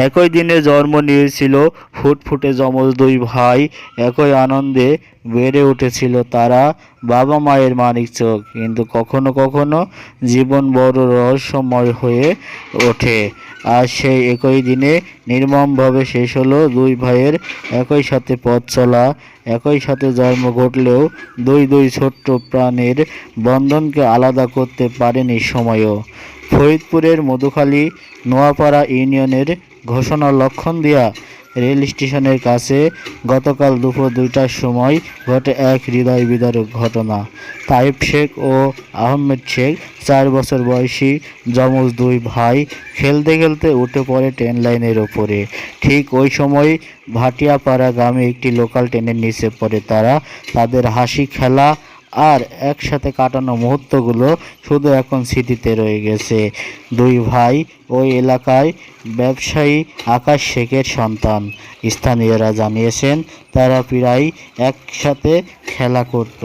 একই দিনে জন্ম নিয়েছিল ফুটফুটে যমজ দুই ভাই। একই আনন্দে বেড়ে উঠেছিল তারা, বাবা মায়ের মানিক চোখ। কিন্তু কখনো কখনো জীবন বড় রহস্যময় হয়ে ওঠে। আর সেই একই দিনে নির্মমভাবে শেষ হলো দুই ভাইয়ের একই সাথে পথ চলা। একই সাথে জন্ম ঘটলেও দুই দুই ছোট্ট প্রাণের বন্ধনকে আলাদা করতে পারেনি সময়ও। ফরিদপুরের মধুখালী নোয়াপাড়া ইউনিয়নের ঘোষণা লক্ষণদিয়া রেল স্টেশনের কাছে গতকাল দুপুর 2টার সময় ঘটে এক হৃদয় বিদারক ঘটনা। তাইব শেখ ও আহমেদ শেখ 4 বছর বয়সী যমজ দুই ভাই খেলতে খেলতে উঠে পড়ে ট্রেন লাইনের ওপরে। ঠিক ওই সময় ভাটিয়াপাড়া গ্রামে একটি লোকাল ট্রেনের নিচে পড়ে তারা। তাদের হাসি, খেলা আর একসাথে কাটানো মুহূর্তগুলো শুধু এখন স্মৃতিতে রয়ে গেছে। দুই ভাই ওই এলাকায় ব্যবসায়ী আকাশ শেখের সন্তান। স্থানীয়রা জানিয়েছেন তারা প্রায় একসাথে খেলা করত,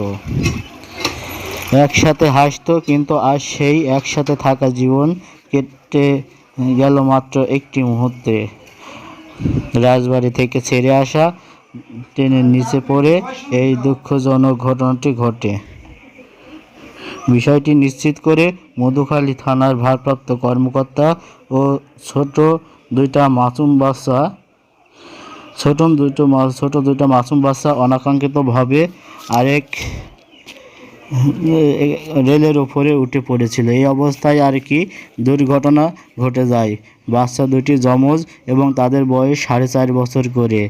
একসাথে হাসতো, কিন্তু আজ সেই একসাথে থাকা জীবন কেটে গেল মাত্র একটি মুহূর্তে। রাজবাড়ী থেকে ছেড়ে আসা ট্রেনের নিচে পড়ে এই দুঃখজনক ঘটনাটি ঘটে। বিষয়টি নিশ্চিত করে মধুখালী থানার ভারপ্রাপ্ত কর্মকর্তা ও ছোট দুইটা মাসুম বাচ্চা অনাকাঙ্ক্ষিতভাবে আরেক রেলের ওপরে উঠে পড়েছিল। এই অবস্থায় আর কি দুর্ঘটনা ঘটে যায়। বাচ্চা দুটি যমজ এবং তাদের বয়স 4.5 বছর করে।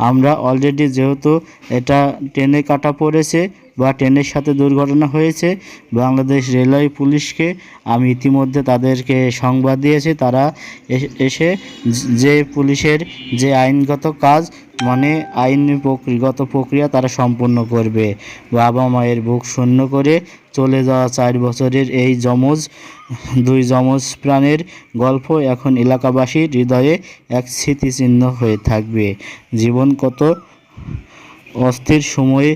আমরা অলরেডি, যেহেতু এটা ট্রেনে কাটা পড়েছে বা ট্রেনের সাথে দুর্ঘটনা হয়েছে, বাংলাদেশ রেলওয়ে পুলিশকে আমি ইতিমধ্যে তাদেরকে সংবাদ দিয়েছি। তারা এসে যে পুলিশের যে আইনগত কাজ, মানে আইনগত প্রক্রিয়া তারা সম্পূর্ণ করবে। বাবা মায়ের বুক শূন্য করে চলে যাওয়া 4 বছরের এই দুই যমজ প্রাণের গল্প এখন এলাকাবাসীর হৃদয়ে এক স্মৃতিচিহ্ন হয়ে থাকবে। জীবন কত অস্থির, সময়ে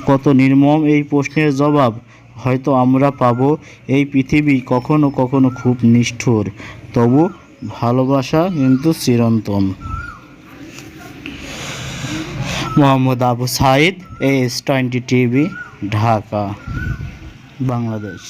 কত নির্মম, এই প্রশ্নের জবাব হয়তো আমরা পাব। এই পৃথিবী কখনো কখনো খুব নিষ্ঠুর, তবু ভালোবাসা কিন্তু চিরন্তন। Mohammad Abu Saeed, AS20 TV, Dhaka, Bangladesh.